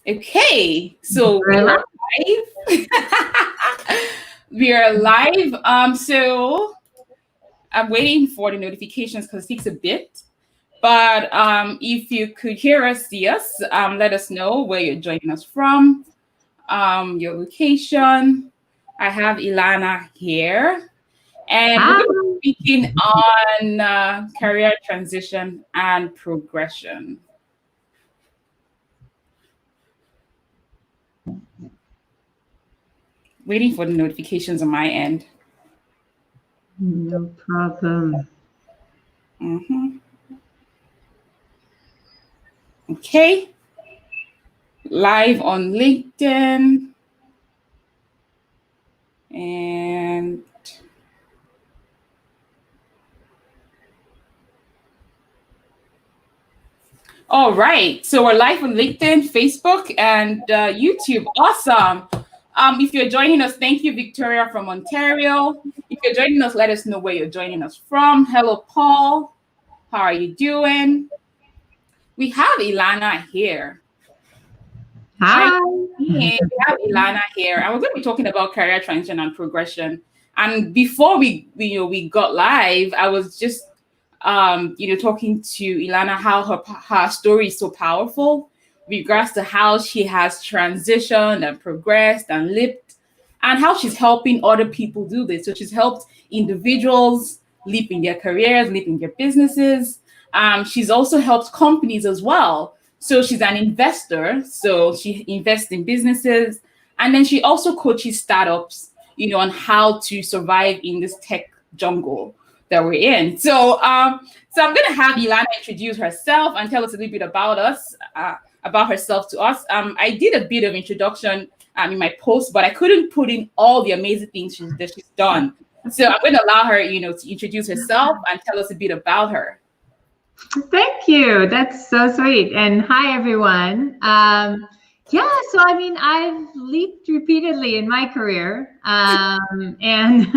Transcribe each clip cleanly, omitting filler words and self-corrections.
Okay, so we are live. We are live. So I'm waiting for the notifications because it takes a bit. But if you could hear us, see us, let us know where you're joining us from, your location. I have Ilana here, and we're going to be speaking on career transition and progression. Waiting for the notifications on my end. No problem. Okay. Live on LinkedIn. And all right. So we're live on LinkedIn, Facebook, and YouTube. Awesome. If you're joining us, thank you, Victoria from Ontario. If you're joining us, let us know where you're joining us from. Hello, Paul. How are you doing? We have Ilana here. Hi. We have Ilana here, and we're going to be talking about career transition and progression. And before we got live, I was just talking to Ilana how her story is so powerful with regards to how she has transitioned and progressed and leaped, and how she's helping other people do this. So she's helped individuals leap in their careers, leap in their businesses. She's also helped companies as well. So she's an investor. So she invests in businesses. And then she also coaches startups, on how to survive in this tech jungle that we're in. So I'm going to have Ilana introduce herself and tell us a little bit about herself to us. I did a bit of introduction in my post, but I couldn't put in all the amazing things that she's done. So I'm going to allow her, to introduce herself and tell us a bit about her. Thank you. That's so sweet. And hi, everyone. So I've leaped repeatedly in my career, and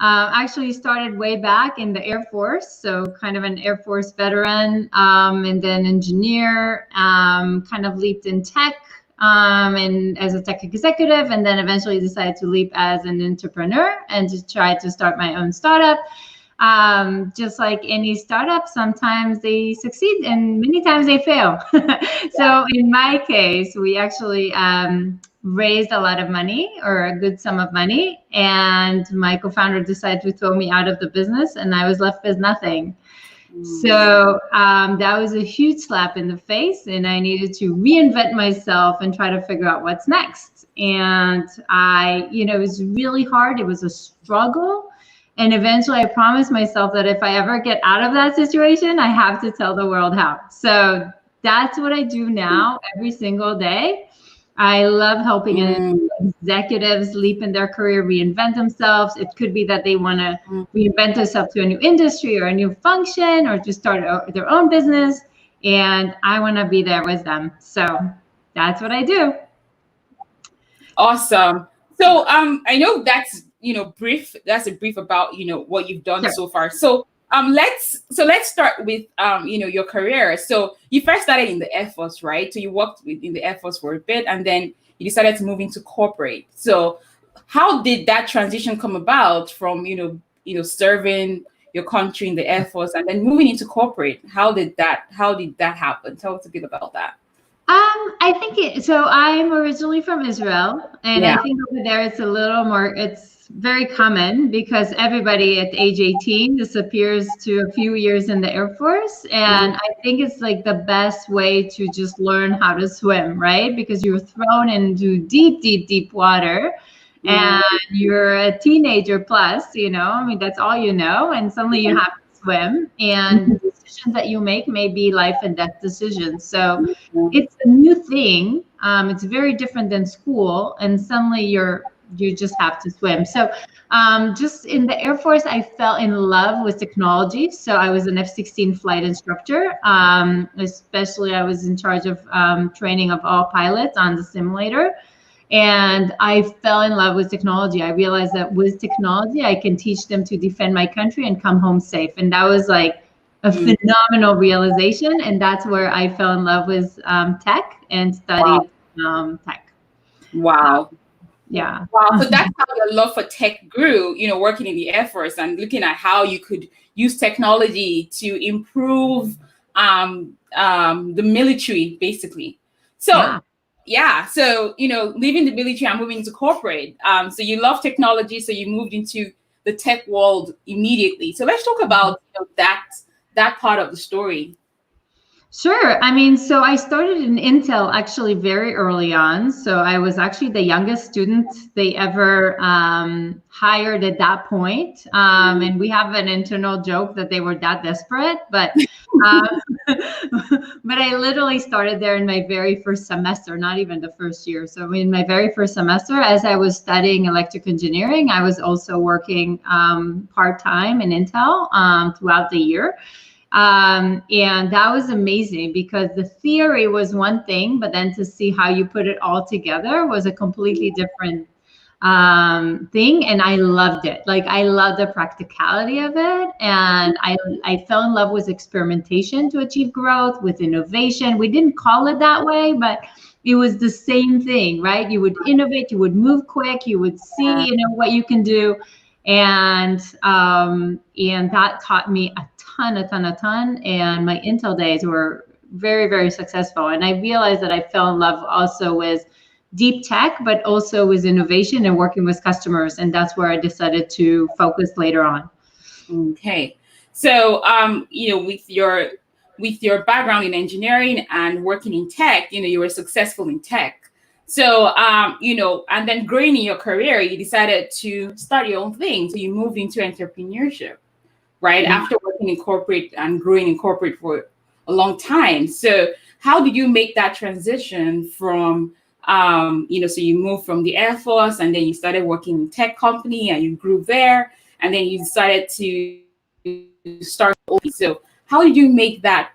actually started way back in the Air Force. So kind of an Air Force veteran, and then engineer, kind of leaped in tech, and as a tech executive, and then eventually decided to leap as an entrepreneur and to try to start my own startup. Just like any startup, sometimes they succeed and many times they fail. So in my case, we actually raised a lot of money, or a good sum of money, and my co-founder decided to throw me out of the business, and I was left with nothing. So that was a huge slap in the face, and I needed to reinvent myself and try to figure out what's next. And it was really hard. It was a struggle. And eventually I promised myself that if I ever get out of that situation, I have to tell the world how. So that's what I do now every single day. I love helping executives leap in their career, reinvent themselves. It could be that they want to reinvent themselves to a new industry or a new function, or to start their own business. And I want to be there with them. So that's what I do. Awesome. So I know that's brief. That's a brief about what you've done so far. So let's start with your career. So you first started in the Air Force, right? So you worked in the Air Force for a bit, and then you decided to move into corporate. So how did that transition come about from serving your country in the Air Force and then moving into corporate? How did that happen? Tell us a bit about that. I think so I'm originally from Israel, and I think over there it's very common because everybody at age 18 disappears to a few years in the Air Force. And I think it's like the best way to just learn how to swim, right? Because you're thrown into deep, deep, deep water, and you're a teenager plus, that's all you know. And suddenly you have to swim, and the decisions that you make may be life and death decisions. So it's a new thing. It's very different than school, and suddenly you just have to swim. So just in the Air Force, I fell in love with technology. So I was an F-16 flight instructor. Especially I was in charge of training of all pilots on the simulator. And I fell in love with technology. I realized that with technology, I can teach them to defend my country and come home safe. And that was like a phenomenal realization. And that's where I fell in love with tech and studied tech. Wow. Yeah. Wow. So that's how your love for tech grew, working in the Air Force and looking at how you could use technology to improve the military, basically. So, so, leaving the military and moving into corporate. So you love technology, so you moved into the tech world immediately. So let's talk about that part of the story. Sure. I mean, so I started in Intel actually very early on. So I was actually the youngest student they ever hired at that point. And we have an internal joke that they were that desperate, but but I literally started there in my very first semester, not even the first year. So in my very first semester, as I was studying electric engineering, I was also working part-time in Intel throughout the year. And that was amazing because the theory was one thing, but then to see how you put it all together was a completely different thing. And I loved it. Like, I loved the practicality of it. And I fell in love with experimentation to achieve growth, with innovation. We didn't call it that way, but it was the same thing, right? You would innovate, you would move quick, you would see, what you can do. And that taught me a ton. And my Intel days were very, very successful. And I realized that I fell in love also with deep tech, but also with innovation and working with customers. And that's where I decided to focus later on. Okay. So, with your background in engineering and working in tech, you were successful in tech. So, and then growing in your career, you decided to start your own thing. So you moved into entrepreneurship, right? Mm-hmm. After working in corporate and growing in corporate for a long time. So how did you make that transition from, so you moved from the Air Force and then you started working in a tech company and you grew there and then you decided to start. So how did you make that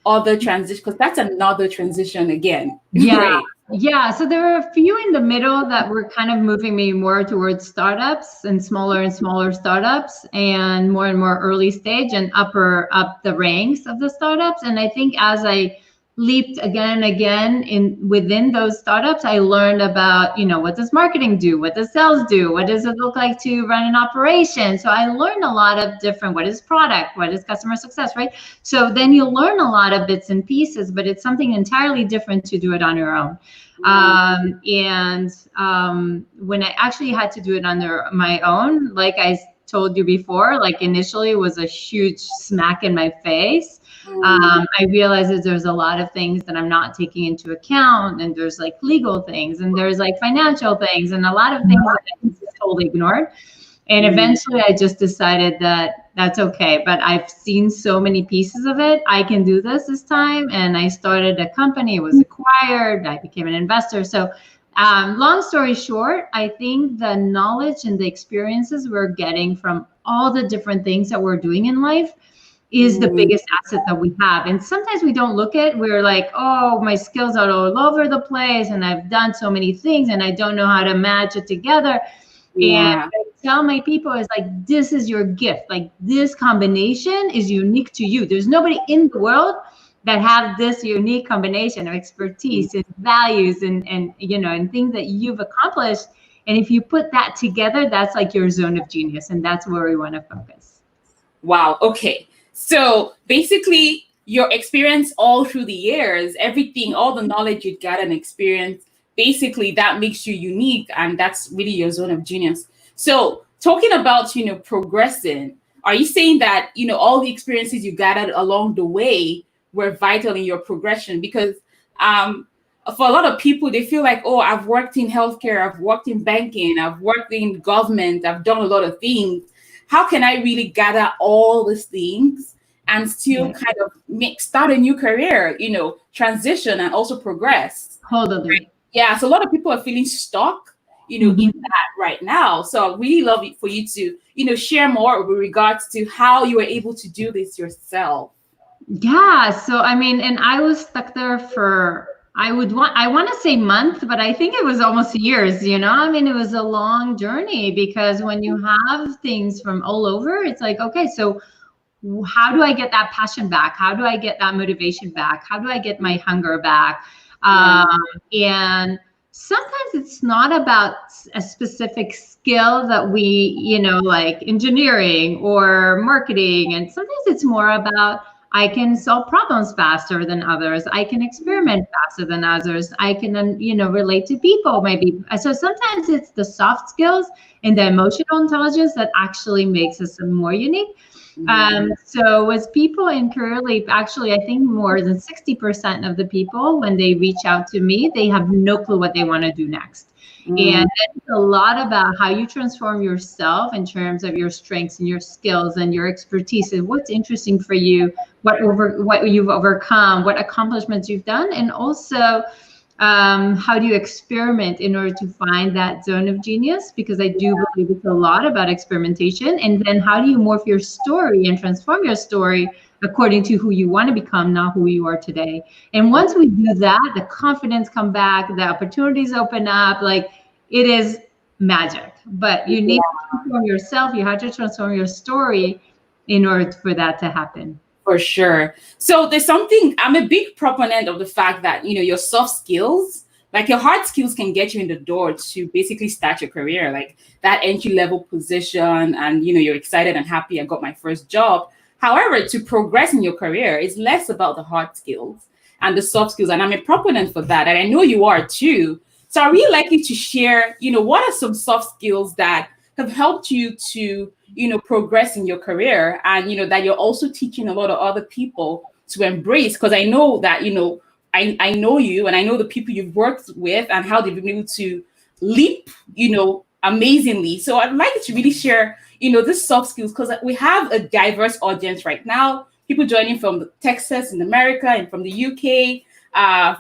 other transition? Because that's another transition again. Yeah. Right? Yeah. So there were a few in the middle that were kind of moving me more towards startups and smaller startups and more early stage and up the ranks of the startups. And I think as I leaped again and again within those startups, I learned about, what does marketing do? What does sales do? What does it look like to run an operation? So I learned a lot of different, what is product? What is customer success, right? So then you learn a lot of bits and pieces, but it's something entirely different to do it on your own. When I actually had to do it under my own, like I told you before, like initially it was a huge smack in my face. I realized that there's a lot of things that I'm not taking into account, and there's like legal things, and there's like financial things, and a lot of things that I just totally ignored. And eventually I just decided that that's okay, but I've seen so many pieces of it. I can do this time. And I started a company, it was acquired, I became an investor. So long story short, I think the knowledge and the experiences we're getting from all the different things that we're doing in life is the biggest asset that we have. And sometimes we don't look at, we're like, oh, my skills are all over the place and I've done so many things and I don't know how to match it together. Yeah. And I tell my people, it's like, this is your gift. Like, this combination is unique to you. There's nobody in the world that have this unique combination of expertise and values and things that you've accomplished. And if you put that together, that's like your zone of genius. And that's where we want to focus. Wow. Okay. So basically, your experience all through the years, everything, all the knowledge you got and experience, basically that makes you unique, and that's really your zone of genius. So talking about, progressing, are you saying that, all the experiences you gathered along the way were vital in your progression? Because for a lot of people, they feel like, oh, I've worked in healthcare, I've worked in banking, I've worked in government, I've done a lot of things. How can I really gather all these things and still kind of start a new career, transition and also progress? Totally. Right? Yeah. So a lot of people are feeling stuck, in that right now. So I really love it for you to, share more with regards to how you were able to do this yourself. Yeah. So, I mean, and I was stuck there for, I want to say months, but I think it was almost years, I mean, it was a long journey because when you have things from all over, it's like, okay, so how do I get that passion back? How do I get that motivation back? How do I get my hunger back? And sometimes it's not about a specific skill that we, like engineering or marketing. And sometimes it's more about, I can solve problems faster than others. I can experiment faster than others. I can, relate to people maybe. So sometimes it's the soft skills and the emotional intelligence that actually makes us more unique. So with people in Career Leap, actually, I think more than 60% of the people, when they reach out to me, they have no clue what they want to do next. And it's a lot about how you transform yourself in terms of your strengths and your skills and your expertise and what's interesting for you, what you've overcome, what accomplishments you've done, and also how do you experiment in order to find that zone of genius? Because I do believe it's a lot about experimentation. And then how do you morph your story and transform your story according to who you want to become, not who you are today? And once we do that, the confidence come back, the opportunities open up, like it is magic. But you need to transform yourself. You have to transform your story in order for that to happen. For sure. So there's something, I'm a big proponent of the fact that, your soft skills, like your hard skills can get you in the door to basically start your career, like that entry level position. And, you're excited and happy. I got my first job. However, to progress in your career is less about the hard skills and the soft skills. And I'm a proponent for that. And I know you are too. So I really like you to share, what are some soft skills that have helped you to, progress in your career, and, that you're also teaching a lot of other people to embrace. Because I know that, I know you and I know the people you've worked with and how they've been able to leap, amazingly. So I'd like you to really share, this soft skills, because we have a diverse audience right now, people joining from Texas in America and from the UK,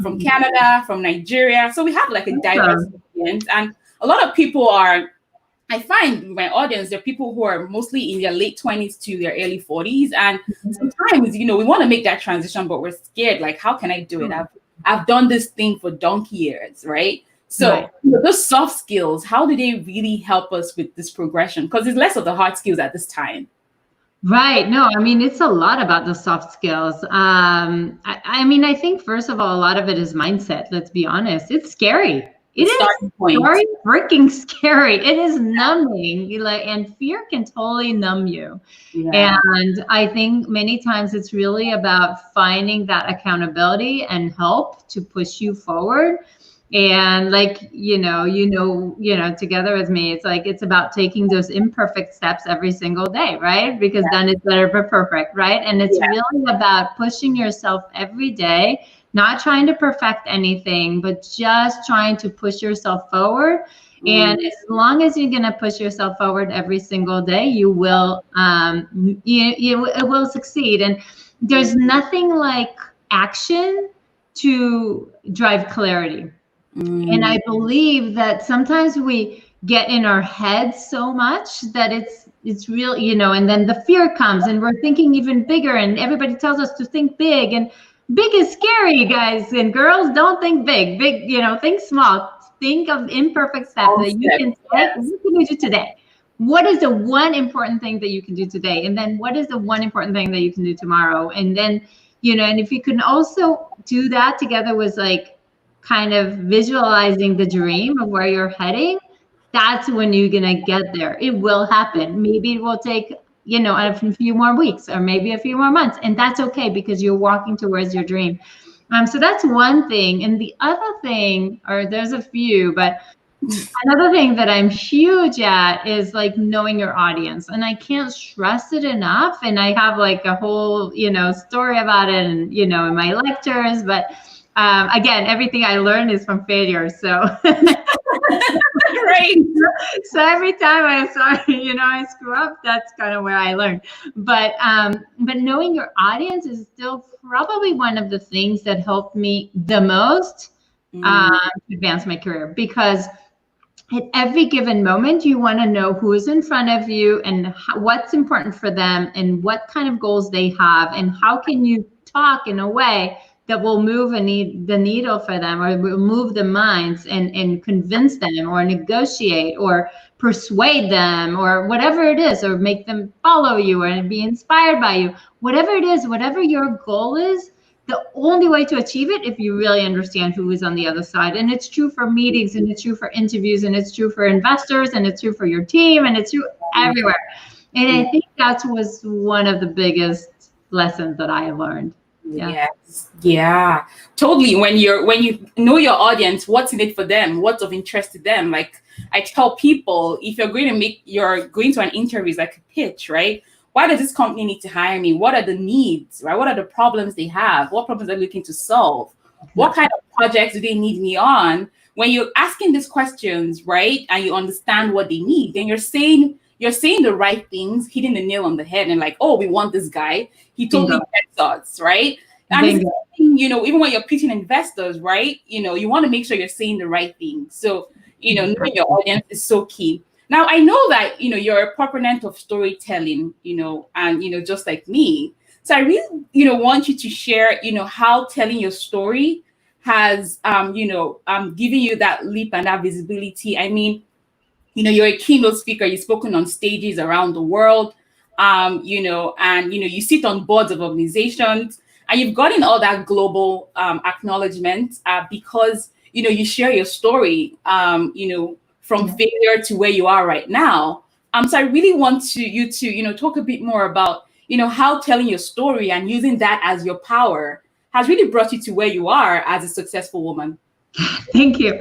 from Canada, from Nigeria. So we have like a diverse audience, and a lot of people are, I find my audience, they're people who are mostly in their late 20s to their early 40s. And sometimes, we want to make that transition, but we're scared. Like, how can I do it? I've done this thing for donkey years, right? So those soft skills, how do they really help us with this progression? Because it's less of the hard skills at this time. Right. No, I mean, it's a lot about the soft skills. I think, first of all, a lot of it is mindset. Let's be honest. It's scary. It is very freaking scary. It is numbing, and fear can totally numb you. And I think many times it's really about finding that accountability and help to push you forward. And together with me, it's like, it's about taking those imperfect steps every single day, right? Because then it's better but perfect, right? And it's really about pushing yourself every day, not trying to perfect anything, but just trying to push yourself forward. And as long as you're going to push yourself forward every single day, you will, it will succeed. And there's nothing like action to drive clarity. And I believe that sometimes we get in our heads so much that it's real, and then the fear comes and we're thinking even bigger, and everybody tells us to think big, and big is scary, guys and girls. Don't think big. Think small. Think of imperfect steps that you can take. What can you do today? What is the one important thing that you can do today? And then what is the one important thing that you can do tomorrow? And then, and if you can also do that together with kind of visualizing the dream of where you're heading, that's when you're going to get there. It will happen. Maybe it will take, a few more weeks or maybe a few more months. And that's okay, because you're walking towards your dream. So that's one thing. And the other thing, or there's a few, but another thing that I'm huge at is knowing your audience. And I can't stress it enough. And I have a whole, story about it and, in my lectures, but again, everything I learned is from failure. So, right. So every time I screw up, that's kind of where I learn. But knowing your audience is still probably one of the things that helped me the most to advance my career, because at every given moment, you want to know who is in front of you and what's important for them and what kind of goals they have, and how can you talk in a way that will move the needle for them, or will move the minds and convince them, or negotiate, or persuade them, or whatever it is, or make them follow you or be inspired by you. Whatever it is, whatever your goal is, the only way to achieve it if you really understand who is on the other side. And it's true for meetings, and it's true for interviews, and it's true for investors, and it's true for your team, and it's true everywhere. And I think that was one of the biggest lessons that I have learned. Yes. Yeah, totally. When you know your audience, what's in it for them, what's of interest to them. Like I tell people, if you're going to an interview, it's like a pitch, right? Why does this company need to hire me? What are the needs, right? What are the problems they have? What problems are they looking to solve? What kind of projects do they need me on? When you're asking these questions, right, and you understand what they need, then you're saying the right things, hitting the nail on the head, and like, oh, we want this guy. He totally gets us, right? And even when you're pitching investors, right, you want to make sure you're saying the right thing. So, knowing your audience is so key. Now, I know that, you're a proponent of storytelling, and, just like me. So I really, want you to share, how telling your story has, giving you that leap and that visibility. I mean, you're a keynote speaker. You've spoken on stages around the world, and, you sit on boards of organizations, and you've gotten all that global acknowledgement because, you share your story, from failure to where you are right now. So I really want you to, talk a bit more about, how telling your story and using that as your power has really brought you to where you are as a successful woman. Thank you.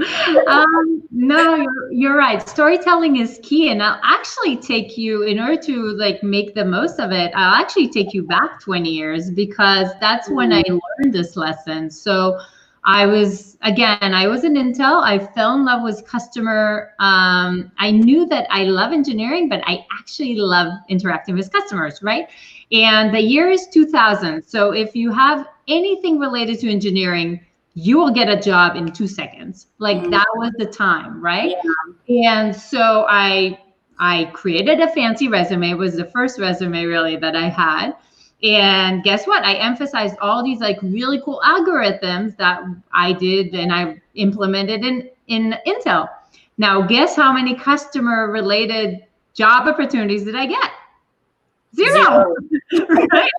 No, you're right. Storytelling is key. And I'll actually take you, in order to make the most of it, I'll actually take you back 20 years because that's when I learned this lesson. So I was in Intel. I fell in love with customer. I knew that I love engineering, but I actually love interacting with customers, right? And the year is 2000. So if you have anything related to engineering, you will get a job in 2 seconds. That was the time, right? Yeah. And so I created a fancy resume. It was the first resume really that I had. And guess what? I emphasized all these really cool algorithms that I did and I implemented in Intel. Now, guess how many customer related job opportunities did I get? Zero. Right?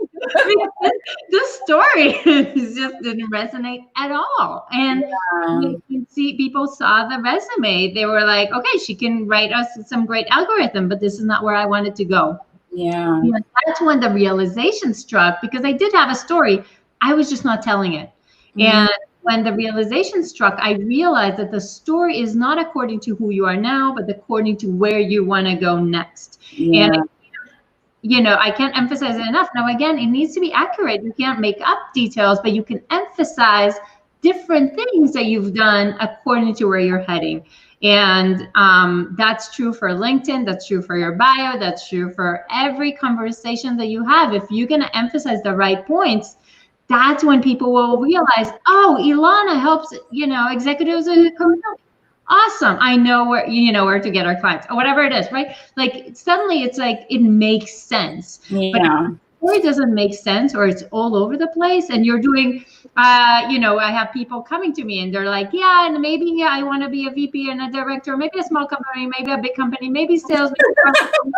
The story just didn't resonate at all. And you can see people saw the resume. They were like, okay, she can write us some great algorithm, but this is not where I wanted to go. Yeah. That's when the realization struck, because I did have a story. I was just not telling it. And when the realization struck, I realized that the story is not according to who you are now, but according to where you want to go next. And I can't emphasize it enough. Now, again, it needs to be accurate. You can't make up details, but you can emphasize different things that you've done according to where you're heading. And that's true for LinkedIn. That's true for your bio. That's true for every conversation that you have. If you're going to emphasize the right points, that's when people will realize, oh, Ilana helps, executives in the company. Awesome. I know where to get our clients or whatever it is, right? Suddenly it's it makes sense. Yeah. But if the story doesn't make sense, or it's all over the place, and you're doing, I have people coming to me and they're like, yeah, and maybe I want to be a VP and a director, maybe a small company, maybe a big company, maybe sales,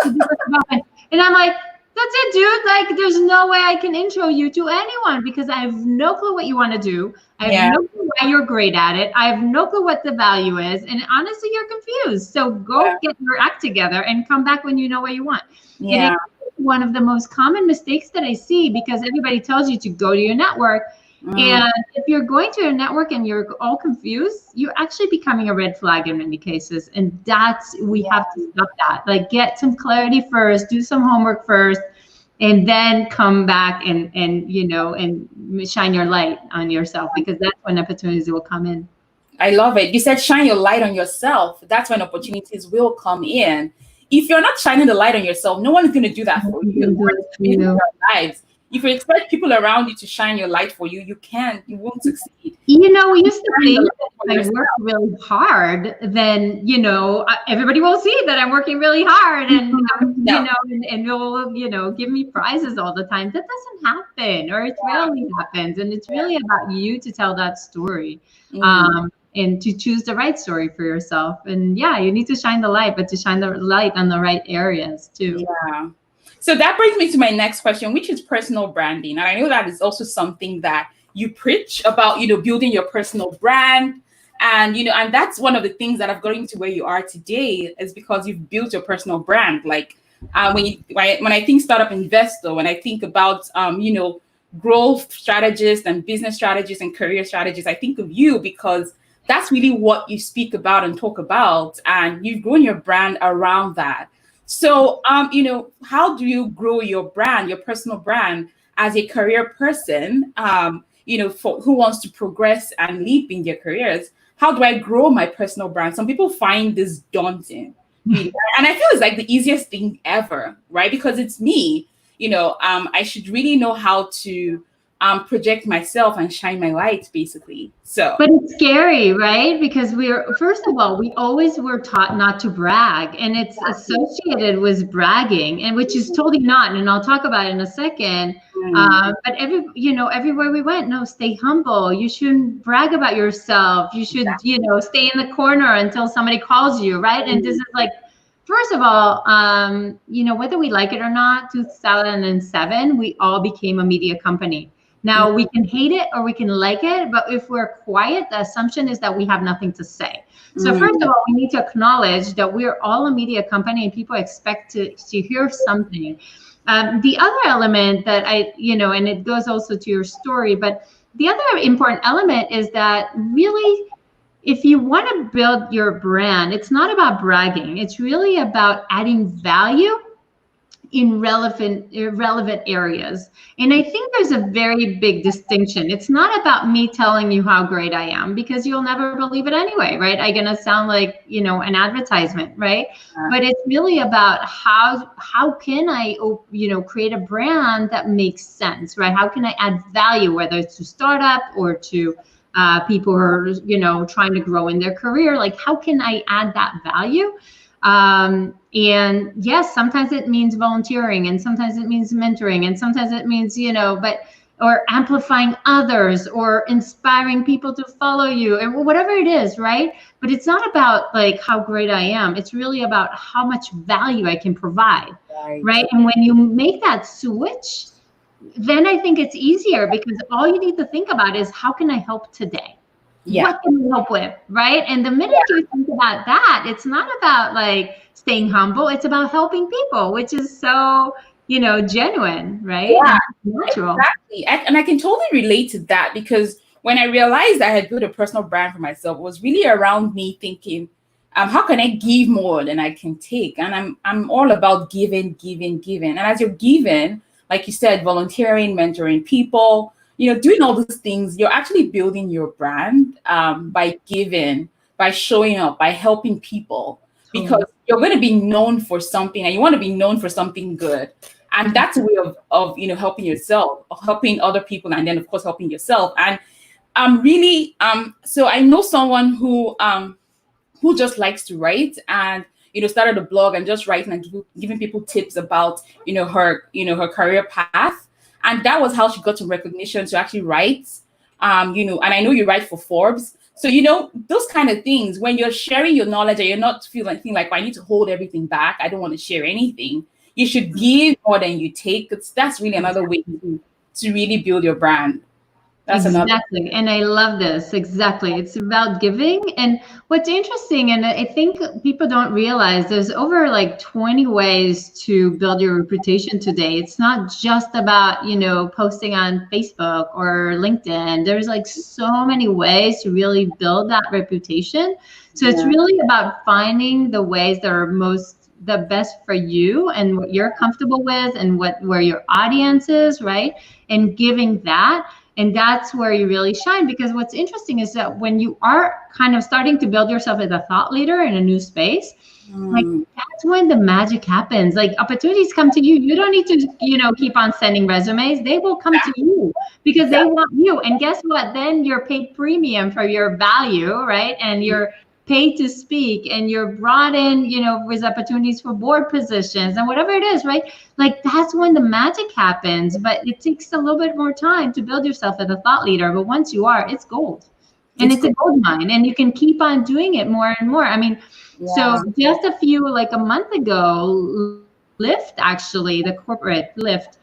and I'm like, that's it, dude. There's no way I can intro you to anyone because I have no clue what you want to do. I have no clue why you're great at it. I have no clue what the value is. And honestly, you're confused. So go get your act together and come back when you know what you want. Yeah. And it's one of the most common mistakes that I see, because everybody tells you to go to your network. And if you're going to a network and you're all confused, you're actually becoming a red flag in many cases. And we have to stop that. Get some clarity first, do some homework first, and then come back and shine your light on yourself, because that's when opportunities will come in. I love it. You said shine your light on yourself. That's when opportunities will come in. If you're not shining the light on yourself, no one is going to do that for you. In our lives. If you expect people around you to shine your light for you, you won't succeed. We used to think that if I work really hard, then, everybody will see that I'm working really hard and, and will, give me prizes all the time. That doesn't happen, or it rarely happens. And it's really about you to tell that story. And to choose the right story for yourself. And you need to shine the light, but to shine the light on the right areas too. Yeah. So that brings me to my next question, which is personal branding. And I know that is also something that you preach about, building your personal brand. And, and that's one of the things that have gotten you to where you are today, is because you've built your personal brand. Like when I think startup investor, when I think about, growth strategist and business strategist and career strategist, I think of you because that's really what you speak about and talk about. And you've grown your brand around that. So, how do you grow your brand, your personal brand as a career person, for who wants to progress and leap in their careers? How do I grow my personal brand? Some people find this daunting, really. And I feel it's like the easiest thing ever, right? Because it's me, I should really know how to project myself and shine my light, basically. So, but it's scary, right? Because first of all, we always were taught not to brag, and it's associated with bragging, and which is totally not. And I'll talk about it in a second. But everywhere we went, no, stay humble. You shouldn't brag about yourself. You should, stay in the corner until somebody calls you, right? And this is like, first of all, whether we like it or not, 2007, we all became a media company. Now, we can hate it or we can like it, but if we're quiet, the assumption is that we have nothing to say. So first of all, we need to acknowledge that we're all a media company and people expect to hear something. The other element that and it goes also to your story, but the other important element is that really, if you want to build your brand, it's not about bragging. It's really about adding value in relevant areas. And I think there's a very big distinction. It's not about me telling you how great I am, because you'll never believe it anyway, right? I'm gonna sound like, an advertisement, right? But it's really about how can I, create a brand that makes sense, right? How can I add value, whether it's to startup or to people who are, trying to grow in their career? Like, how can I add that value? And yes, sometimes it means volunteering, and sometimes it means mentoring, and sometimes it means, or amplifying others, or inspiring people to follow you, and whatever it is, right? But it's not about like how great I am. It's really about how much value I can provide, right? And when you make that switch, then I think it's easier, because all you need to think about is, how can I help today? What can you help with, right? And the minute you think about that, it's not about like staying humble. It's about helping people, which is so, genuine, right? Yeah, natural. Exactly. And I can totally relate to that, because when I realized I had built a personal brand for myself, it was really around me thinking, how can I give more than I can take? And I'm all about giving. And as you're giving, like you said, volunteering, mentoring people, doing all those things, you're actually building your brand by giving, by showing up, by helping people, because you're going to be known for something, and you want to be known for something good. And that's a way of helping yourself, helping other people, and then of course helping yourself. And so I know someone who just likes to write, and started a blog and just writing and giving people tips about her career path. And that was how she got some recognition to actually write, and I know you write for Forbes. So, those kind of things, when you're sharing your knowledge and you're not feeling like, I need to hold everything back, I don't want to share anything. You should give more than you take. That's really another way to really build your brand. That's exactly. And I love this. Exactly. It's about giving. And what's interesting, and I think people don't realize, there's over like 20 ways to build your reputation today. It's not just about, posting on Facebook or LinkedIn. There's like so many ways to really build that reputation. So it's really about finding the ways that are the best for you and what you're comfortable with, and where your audience is, right? And giving that. And that's where you really shine, because what's interesting is that when you are kind of starting to build yourself as a thought leader in a new space, like that's when the magic happens. Like, opportunities come to you. You don't need to, keep on sending resumes. They will come to you because they want you. And guess what? Then you're paid premium for your value, right? And you're paid to speak, and you're brought in, with opportunities for board positions and whatever it is, right? Like, that's when the magic happens. But it takes a little bit more time to build yourself as a thought leader. But once you are, it's gold. And it's a gold mine, and you can keep on doing it more and more. I mean, so just a month ago, Lyft, actually, the corporate Lyft,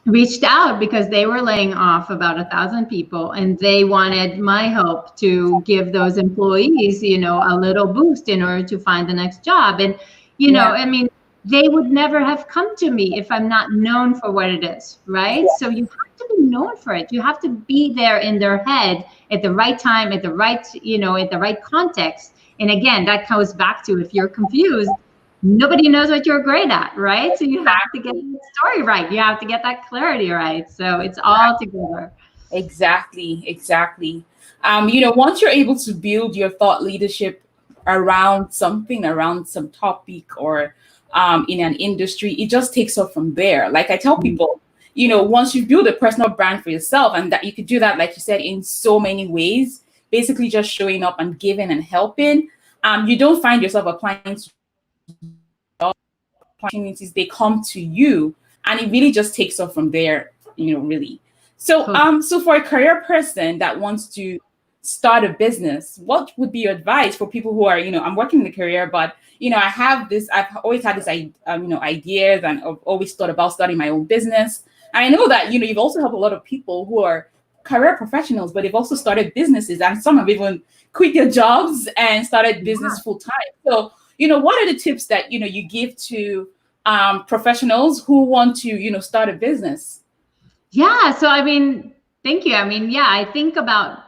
reached out because they were laying off about 1,000 people, and they wanted my help to give those employees, a little boost in order to find the next job. And, Yeah. I mean, they would never have come to me if I'm not known for what it is, right? So you have to be known for it. You have to be there in their head at the right time, at the right, at the right context. And again, that goes back to, if you're confused, nobody knows what you're great at, right? So you have to get the story right. You have to get that clarity right. So it's all together. Exactly. Once you're able to build your thought leadership around something, around some topic, or in an industry, it just takes off from there. Like I tell people, once you build a personal brand for yourself, and that you could do that, like you said, in so many ways, basically just showing up and giving and helping, you don't find yourself applying to opportunities. They come to you, and it really just takes off from there, really. So for a career person that wants to start a business, what would be your advice for people who are, I'm working in the career, but I've always had this ideas, and I've always thought about starting my own business. And I know that you've also helped a lot of people who are career professionals, but they've also started businesses, and some have even quit their jobs and started business full time. So what are the tips that you give to professionals who want to start a business? Yeah. So, I mean, thank you. I mean, yeah, I think about,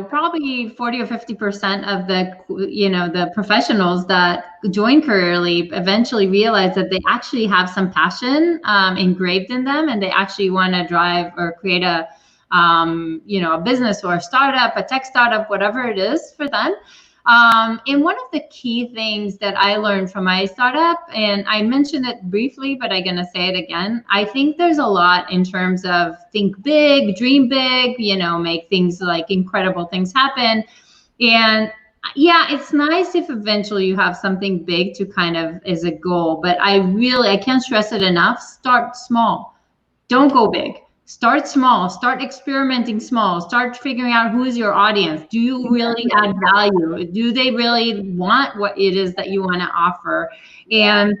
probably 40 or 50% of the professionals that join Career Leap eventually realize that they actually have some passion engraved in them, and they actually want to drive or create a business or a startup, a tech startup, whatever it is for them. And one of the key things that I learned from my startup, and I mentioned it briefly, but I'm going to say it again. I think there's a lot in terms of think big, dream big, make things like incredible things happen. And yeah, it's nice if eventually you have something big to kind of as a goal, but I can't stress it enough. Start small. Don't go big. Start small, start experimenting small, start figuring out who is your audience. Do you really add value? Do they really want what it is that you want to offer? And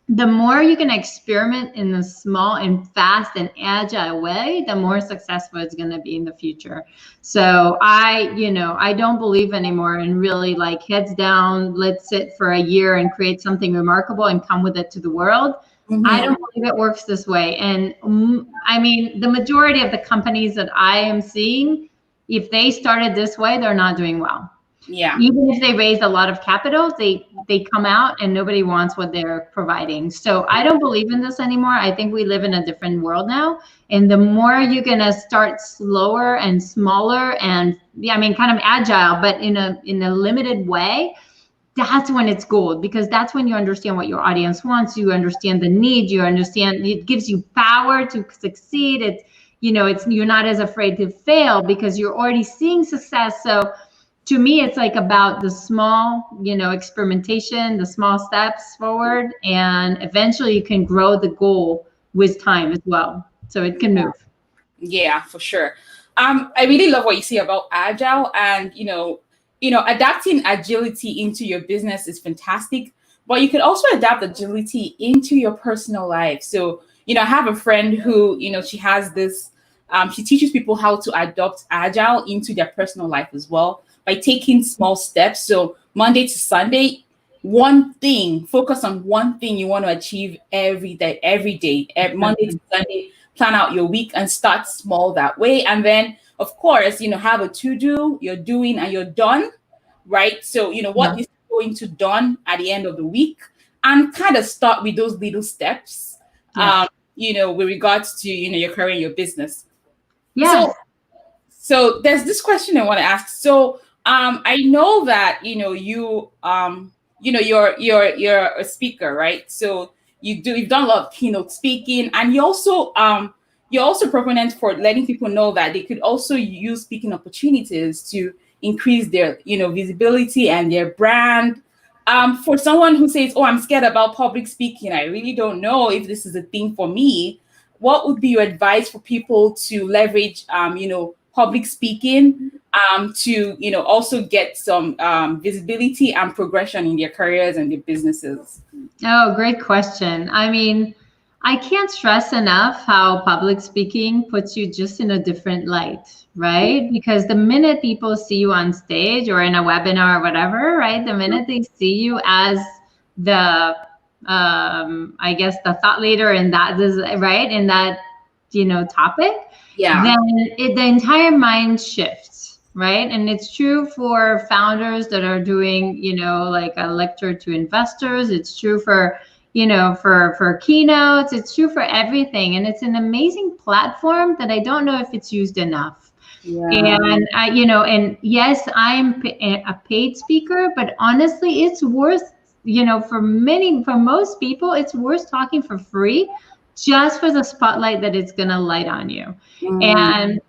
the more you can experiment in a small and fast and agile way, the more successful it's going to be in the future. So I don't believe anymore in really like heads down, let's sit for a year and create something remarkable and come with it to the world. I don't believe it works this way. And I mean, the majority of the companies that I am seeing, if they started this way, they're not doing well. Yeah. Even if they raise a lot of capital, they come out and nobody wants what they're providing. So I don't believe in this anymore. I think we live in a different world now. And the more you're going to start slower and smaller and kind of agile, but in a limited way, that's when it's gold, because that's when you understand what your audience wants. You understand the need. You understand it gives you power to succeed. It's you're not as afraid to fail because you're already seeing success. So to me, it's like about the small, experimentation, the small steps forward, and eventually you can grow the goal with time as well. So it can move. Yeah, for sure. I really love what you say about agile, and adapting agility into your business is fantastic, but you could also adapt agility into your personal life. So, I have a friend who, she has this, she teaches people how to adopt agile into their personal life as well by taking small steps. So Monday to Sunday, focus on one thing you want to achieve every day, Monday to Sunday, plan out your week and start small that way. And then, of course, have a to-do, you're doing and you're done, right? So, what is going to done at the end of the week, and kind of start with those little steps, with regards to, your career, your business. Yeah. So there's this question I want to ask. So, I know that, you're a speaker, right? So you've done a lot of keynote speaking, and you're also a proponent for letting people know that they could also use speaking opportunities to increase their, visibility and their brand. For someone who says, "Oh, I'm scared about public speaking. I really don't know if this is a thing for me." What would be your advice for people to leverage, public speaking, to, also get some visibility and progression in their careers and their businesses? Oh, great question. I mean, I can't stress enough how public speaking puts you just in a different light, right? Because the minute people see you on stage or in a webinar or whatever, right? The minute they see you as the, I guess the thought leader in that, right? In that, topic, Yeah. then the entire mind shifts, right? And it's true for founders that are doing, like a lecture to investors. It's true for, for keynotes. It's true for everything. And it's an amazing platform that I don't know if it's used enough. Yeah. And and yes, I'm a paid speaker, but honestly, it's worth, for most people, it's worth talking for free just for the spotlight that it's going to light on you. Mm.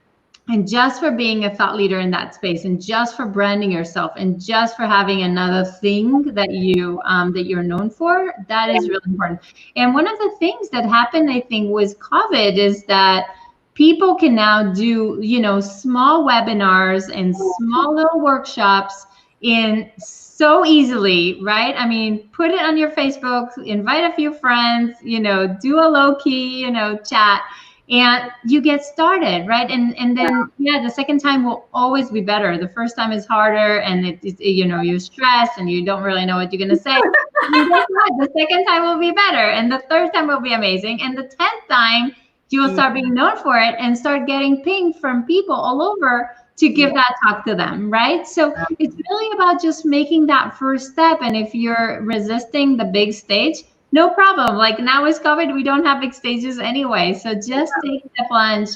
And just for being a thought leader in that space, and just for branding yourself, and just for having another thing that you're known for, that is really important. And one of the things that happened, I think, with COVID is that people can now do, small webinars and small little workshops in so easily, right? I mean, put it on your Facebook, invite a few friends, do a low key, chat, and you get started, right? And then the second time will always be better. The first time is harder, and you're stressed and you don't really know what you're gonna say. And guess what? The second time will be better, and the third time will be amazing, and the 10th time you will start being known for it and start getting pinged from people all over to give that talk to them, right? So it's really about just making that first step. And if you're resisting the big stage, no problem. Like now with COVID, we don't have big stages anyway. So just take the plunge,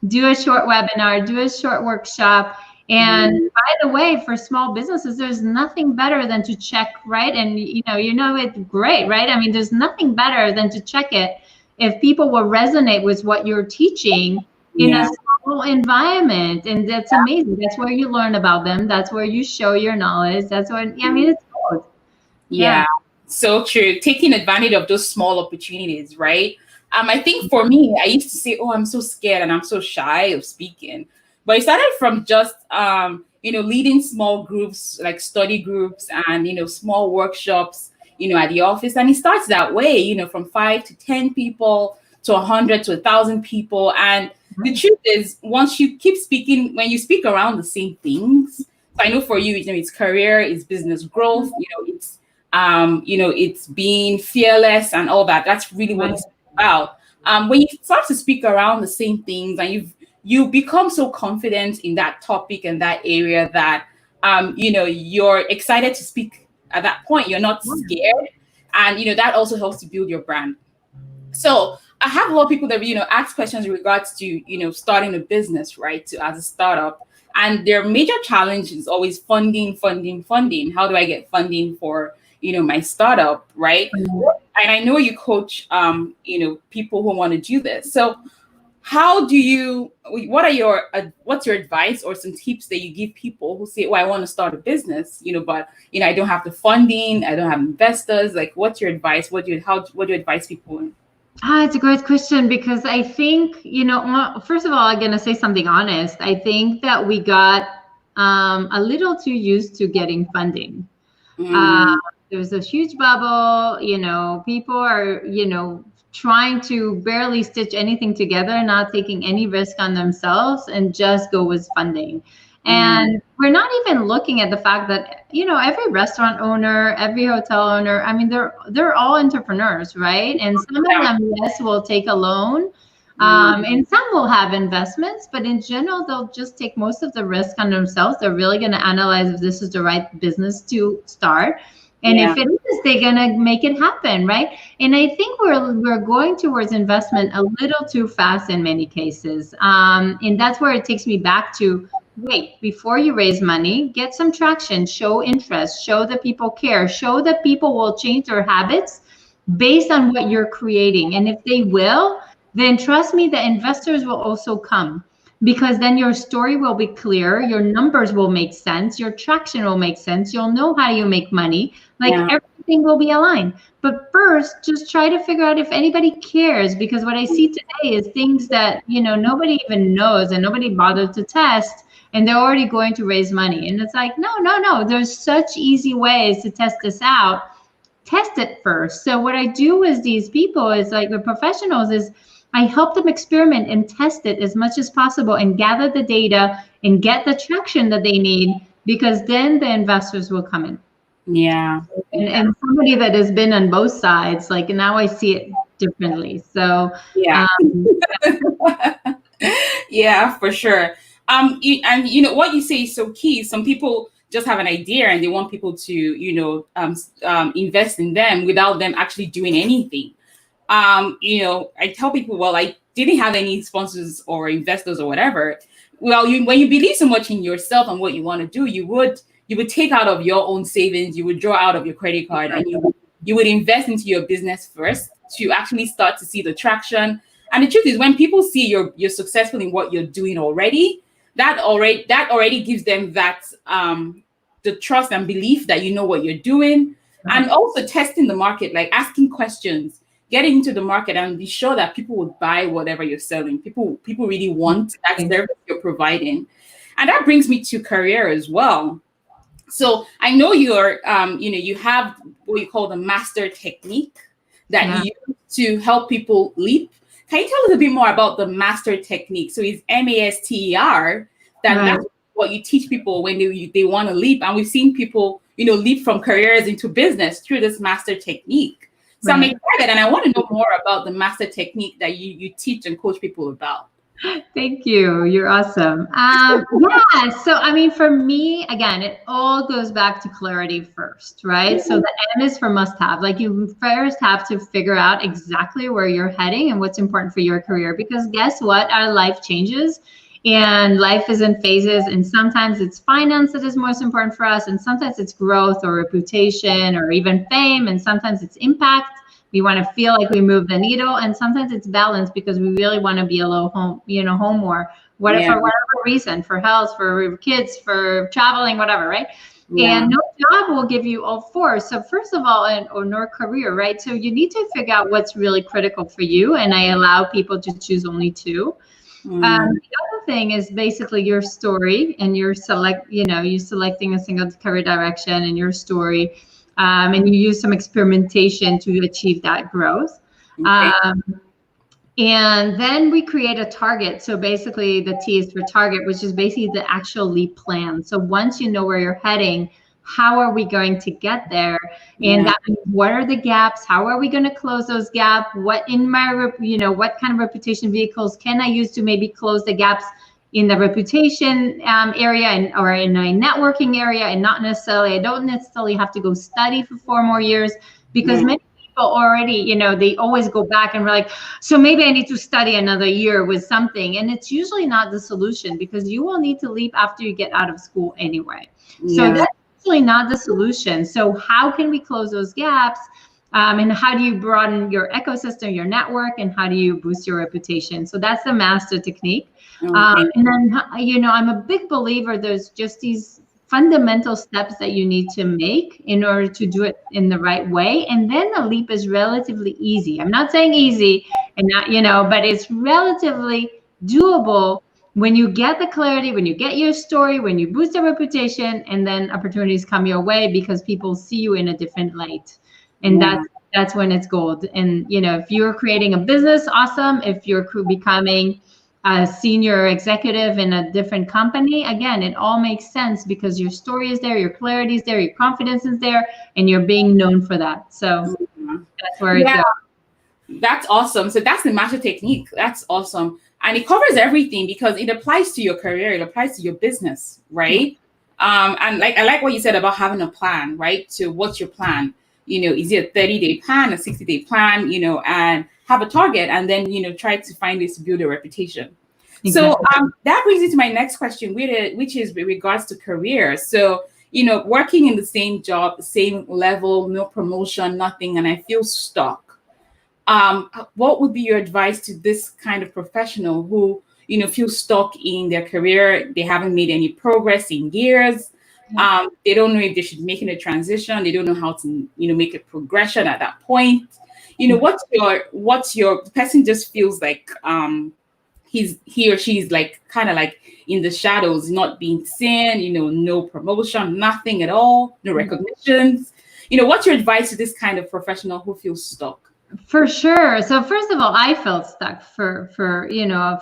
do a short webinar, do a short workshop. And by the way, for small businesses, there's nothing better than to check, right? And it's great, right? I mean, there's nothing better than to check it if people will resonate with what you're teaching in a small environment. And that's amazing. That's where you learn about them. That's where you show your knowledge. That's what, it's both. Yeah. So true. Taking advantage of those small opportunities, right? I think for me, I used to say, "Oh, I'm so scared and I'm so shy of speaking," but it started from just leading small groups like study groups and small workshops at the office, and it starts that way, from 5 to 10 people to 100 to 1,000 people, and the truth is, once you keep speaking, when you speak around the same things, so I know for you, it's career, it's business growth, it's it's being fearless and all that. That's really what it's about. When you start to speak around the same things and you become so confident in that topic and that area that you're excited to speak at that point. You're not scared, and that also helps to build your brand. So I have a lot of people that ask questions in regards to starting a business, right? As a startup. And their major challenge is always funding. How do I get funding for my startup, right? And I know you coach people who want to do this. So what's your advice or some tips that you give people who say, "Oh, I want to start a business, but I don't have the funding, I don't have investors." Like, what's your advice? What do you advise people? It's a great question, because I think, first of all, I'm going to say something honest. I think that we got a little too used to getting funding. There's a huge bubble, people are, trying to barely stitch anything together, not taking any risk on themselves, and just go with funding. And we're not even looking at the fact that, every restaurant owner, every hotel owner, I mean, they're all entrepreneurs, right? And some of them, yes, will take a loan, and some will have investments, but in general, they'll just take most of the risk on themselves. They're really going to analyze if this is the right business to start. And if it is, they're going to make it happen, right? And I think we're going towards investment a little too fast in many cases. And that's where it takes me back to, wait, before you raise money, get some traction, show interest, show that people care, show that people will change their habits based on what you're creating. And if they will, then trust me, the investors will also come. Because then your story will be clear, your numbers will make sense, your traction will make sense, you'll know how you make money, everything will be aligned. But first, just try to figure out if anybody cares, because what I see today is things that, nobody even knows and nobody bothered to test, and they're already going to raise money. And it's like, no, there's such easy ways to test this out. test it first. So what I do with these people is like the professionals is I help them experiment and test it as much as possible and gather the data and get the traction that they need, because then the investors will come in. Yeah. And somebody that has been on both sides, like now I see it differently. So yeah. Yeah, for sure. And what you say is so key. Some people just have an idea and they want people to, invest in them without them actually doing anything. I tell people, well, I didn't have any sponsors or investors or whatever. Well, when you believe so much in yourself and what you want to do, you would take out of your own savings, you would draw out of your credit card, and you would invest into your business first to actually start to see the traction. And the truth is, when people see you're successful in what you're doing already, that already gives them that the trust and belief that you know what you're doing. And also testing the market, like asking questions, getting into the market and be sure that people would buy whatever you're selling. People really want that service you're providing. And that brings me to career as well. So I know you're, you have what you call the M.A.S.T.E.R technique that you use to help people leap. Can you tell us a bit more about the M.A.S.T.E.R technique? So it's M.A.S.T.E.R, that's what you teach people when they want to leap. And we've seen people, leap from careers into business through this M.A.S.T.E.R technique. So I'm excited, and I want to know more about the M.A.S.T.E.R technique that you teach and coach people about. Thank you. You're awesome. So I mean, for me, again, it all goes back to clarity first, right? So the M is for must have. Like you first have to figure out exactly where you're heading and what's important for your career, because guess what? Our life changes and life is in phases, and sometimes it's finance that is most important for us, and sometimes it's growth or reputation or even fame, and sometimes it's impact. We want to feel like we move the needle, and sometimes it's balance because we really want to be a little home, home more, for whatever reason, for health, for kids, for traveling, whatever, right? And no job will give you all four. So first of all, or no career, right? So you need to figure out what's really critical for you, and I allow people to choose only two. The other thing is basically your story, and you selecting a single career direction and your story. And you use some experimentation to achieve that growth. And then we create a target. So basically the T is for target, which is basically the actual leap plan. So once you know where you're heading, how are we going to get there? And that means, what are the gaps? How are we going to close those gaps? What what kind of reputation vehicles can I use to maybe close the gaps in the reputation area or in a networking area, and not necessarily, I don't necessarily have to go study for 4 more years, because many people already, they always go back and we're like, so maybe I need to study another year with something. And it's usually not the solution, because you will need to leap after you get out of school anyway. So that's usually not the solution. So how can we close those gaps? And how do you broaden your ecosystem, your network, and how do you boost your reputation? So that's the M.A.S.T.E.R technique. And then, I'm a big believer there's just these fundamental steps that you need to make in order to do it in the right way. And then the leap is relatively easy. I'm not saying easy and not, but it's relatively doable when you get the clarity, when you get your story, when you boost your reputation, and then opportunities come your way because people see you in a different light. And that's when it's gold. And, if you're creating a business, awesome. If you're becoming a senior executive in a different company, again, it all makes sense because your story is there, your clarity is there, your confidence is there, and you're being known for that. So that's where it goes. That's awesome. So that's the M.A.S.T.E.R technique. That's awesome. And it covers everything because it applies to your career. It applies to your business, right? And I like what you said about having a plan, right? So what's your plan? Is it a 30-day plan, a 60-day plan, and have a target, and then, try to find ways to build a reputation. Exactly. So that brings me to my next question, which is with regards to career. So, working in the same job, the same level, no promotion, nothing, and I feel stuck. What would be your advice to this kind of professional who, feel stuck in their career? They haven't made any progress in years. They don't know if they should be making a transition. They don't know how to, make a progression at that point. What's your person just feels like he or she is like kind of like in the shadows, not being seen, no promotion, nothing at all, no recognitions. what's your advice to this kind of professional who feels stuck? For sure. So first of all, I felt stuck for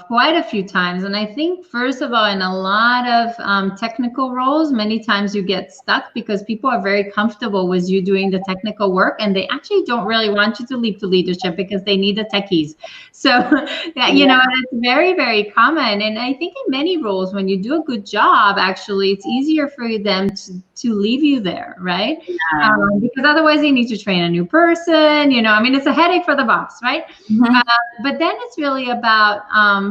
quite a few times, and I think first of all, in a lot of technical roles, many times you get stuck because people are very comfortable with you doing the technical work, and they actually don't really want you to leap to leadership because they need the techies. So it's very, very common. And I think in many roles, when you do a good job, actually, it's easier for them to leave you there, right? Yeah. Because otherwise they need to train a new person. It's a headache for the boss, right? Mm-hmm. But then it's really about,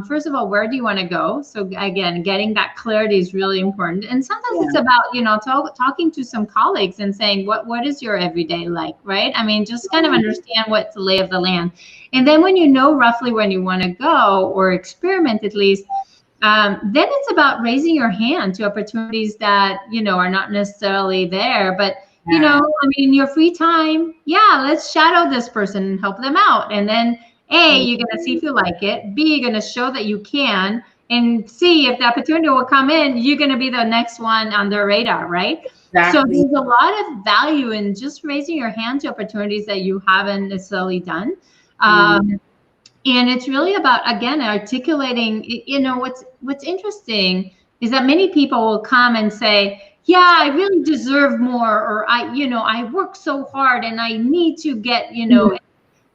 first of all, where do you want to go? So again, getting that clarity is really important. And sometimes it's about, talking to some colleagues and saying, what is your everyday like, right? Just kind of understand what's the lay of the land. And then when you know roughly when you want to go, or experiment at least, then it's about raising your hand to opportunities that, are not necessarily there, but your free time, let's shadow this person and help them out. And then A, you're going to see if you like it. B, you're going to show that you can. And C, if the opportunity will come in, you're going to be the next one on their radar, right? Exactly. So there's a lot of value in just raising your hand to opportunities that you haven't necessarily done. And it's really about, again, articulating, what's interesting is that many people will come and say, yeah, I really deserve more, or I work so hard and I need to get,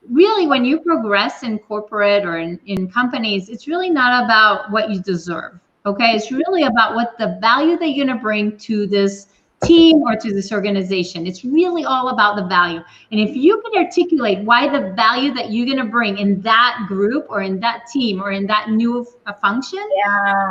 really when you progress in corporate or in companies, it's really not about what you deserve. Okay. It's really about what the value that you're going to bring to this team or to this organization. It's really all about the value. And if you can articulate why the value that you're going to bring in that group or in that team or in that new function,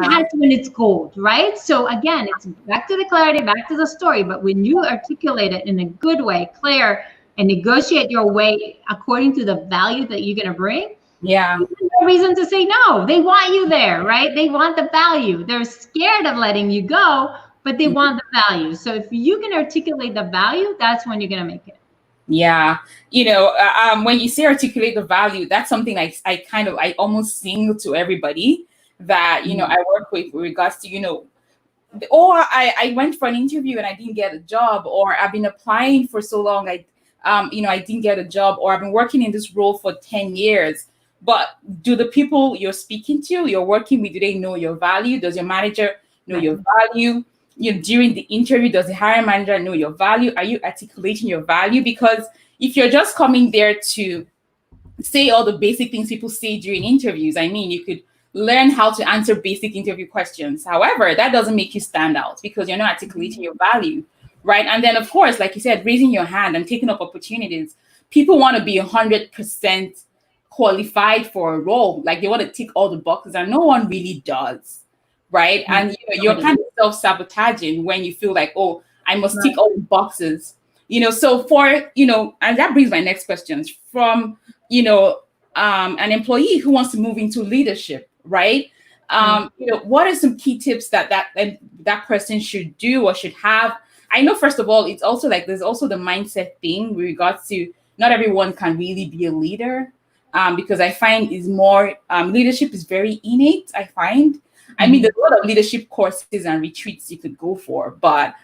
that's when it's gold, right? So again, it's back to the clarity, back to the story. But when you articulate it in a good way, clear, and negotiate your way according to the value that you're going to bring, there's no reason to say no. They want you there, right? They want the value. They're scared of letting you go, but they want the value. So if you can articulate the value, that's when you're going to make it. Yeah. When you say articulate the value, that's something I almost sing to everybody that, I work with regards to, or I went for an interview and I didn't get a job, or I've been applying for so long, I didn't get a job, or I've been working in this role for 10 years. But do the people you're speaking to, you're working with, do they know your value? Does your manager know your value? During the interview, does the hiring manager know your value? Are you articulating your value? Because if you're just coming there to say all the basic things people say during interviews, you could learn how to answer basic interview questions. However, that doesn't make you stand out because you're not articulating your value, right? And then, of course, like you said, raising your hand and taking up opportunities. People want to be 100% qualified for a role. Like they want to tick all the boxes, and no one really does. Right. And you're kind of self-sabotaging when you feel like, oh, I must tick all the boxes, so and that brings my next question from, an employee who wants to move into leadership. Right. What are some key tips that person should do or should have? I know, first of all, it's also like there's also the mindset thing with regards to not everyone can really be a leader, because I find is more leadership is very innate, I find. There's a lot of leadership courses and retreats you could go for, but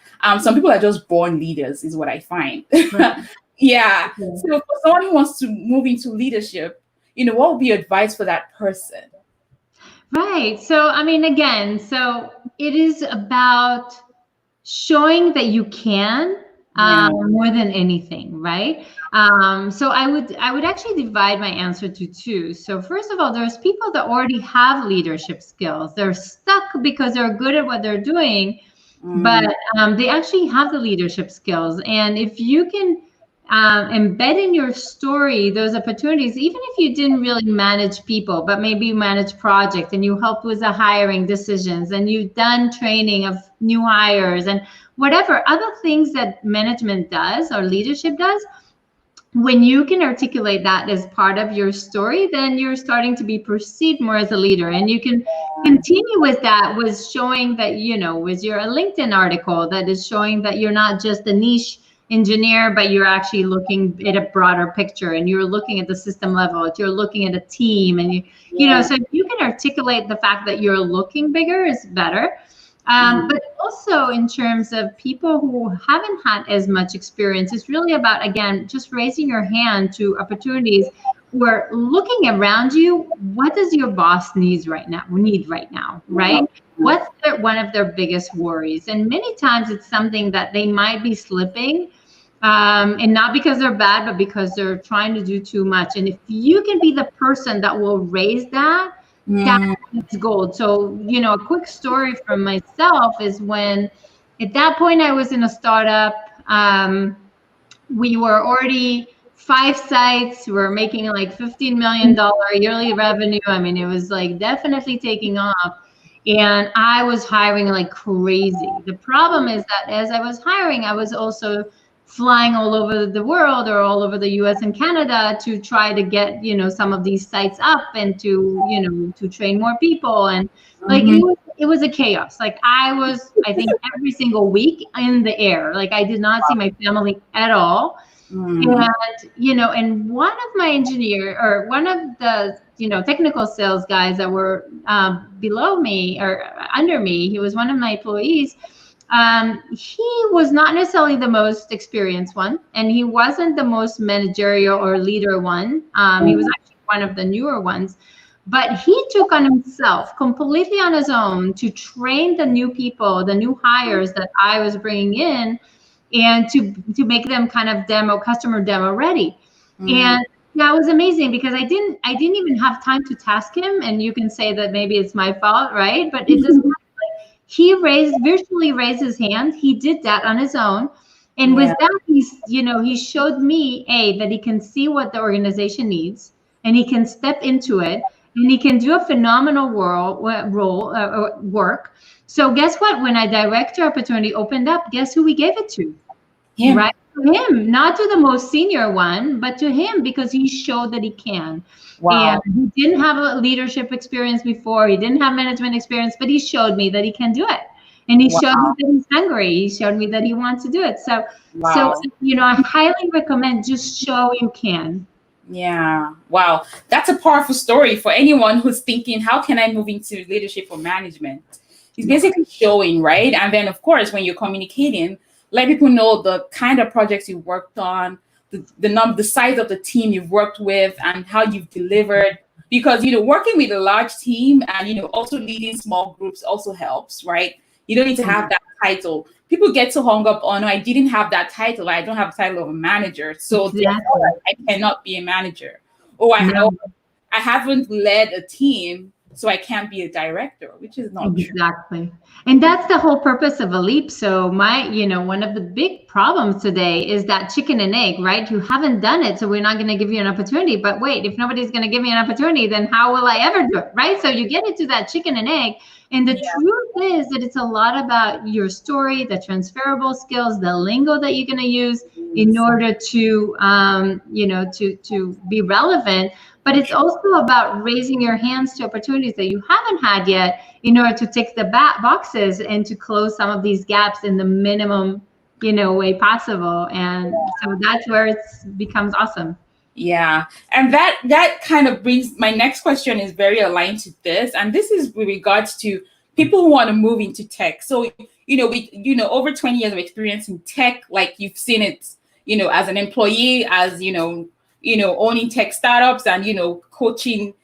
some people are just born leaders, is what I find. Right. So for someone who wants to move into leadership, what would be your advice for that person? Right. So, again, so it is about showing that you can more than anything, right? So I would actually divide my answer to two. So first of all, there's people that already have leadership skills. They're stuck because they're good at what they're doing, but they actually have the leadership skills. And if you can embed in your story those opportunities, even if you didn't really manage people, but maybe you manage projects and you help with the hiring decisions and you've done training of new hires and whatever other things that management does or leadership does, when you can articulate that as part of your story, then you're starting to be perceived more as a leader. And you can continue with that, with showing that, with your LinkedIn article that is showing that you're not just a niche engineer, but you're actually looking at a broader picture and you're looking at the system level, you're looking at a team, and so if you can articulate the fact that you're looking bigger is better. But also in terms of people who haven't had as much experience, it's really about, again, just raising your hand to opportunities where looking around you, what does your boss need right now, right? What's one of their biggest worries? And many times it's something that they might be slipping, and not because they're bad, but because they're trying to do too much. And if you can be the person that will raise that, that's gold. So, a quick story from myself is when, at that point, I was in a startup. We were already 5 sites. We were making like $15 million yearly revenue. I mean, it was like definitely taking off. And I was hiring like crazy. The problem is that as I was hiring, I was also flying all over the world, or all over the US and Canada, to try to get, some of these sites up, and to train more people. And like, it was a chaos. Like, I think every single week in the air. Like, I did not see my family at all. And one of my one of the technical sales guys that were below me or under me, he was one of my employees. He was not necessarily the most experienced one, and he wasn't the most managerial or leader one. He was actually one of the newer ones, but he took on himself, completely on his own, to train the new people, the new hires that I was bringing in, and to make them kind of customer demo ready. And that was amazing, because I didn't even have time to task him. And you can say that maybe it's my fault, right? But it doesn't matter. He virtually raised his hand. He did that on his own. And with that, he showed me, that he can see what the organization needs, and he can step into it, and he can do a phenomenal work. So guess what? When a director opportunity opened up, guess who we gave it to? Him. Right? To him, not to the most senior one, but to him, because he showed that he can. Wow. And he didn't have a leadership experience before. He didn't have management experience, but he showed me that he can do it. And he showed me that he's hungry. He showed me that he wants to do it. So, I highly recommend, just show you can. Yeah. Wow. That's a powerful story for anyone who's thinking, how can I move into leadership or management? It's basically showing, right? And then, of course, when you're communicating, let people know the kind of projects you worked on, the size of the team you've worked with, and how you've delivered. Because, working with a large team and, also leading small groups also helps, right? You don't need to have that title. People get so hung up on, I didn't have that title. I don't have the title of a manager. So therefore, I cannot be a manager. Or I haven't led a team, so I can't be a director, which is not true. Exactly. And that's the whole purpose of a leap. So one of the big problems today is that chicken and egg, right? You haven't done it, so we're not going to give you an opportunity. But wait, if nobody's going to give me an opportunity, then how will I ever do it, right? So you get into that chicken and egg. And the truth is that it's a lot about your story, the transferable skills, the lingo that you're going to use in order to, to be relevant. But it's also about raising your hands to opportunities that you haven't had yet, in order to tick the boxes and to close some of these gaps in the minimum, way possible. And so that's where it becomes awesome. Yeah. And that kind of brings, my next question is very aligned to this. And this is with regards to people who want to move into tech. So, over 20 years of experience in tech, like you've seen it, as an employee, as, owning tech startups and, coaching,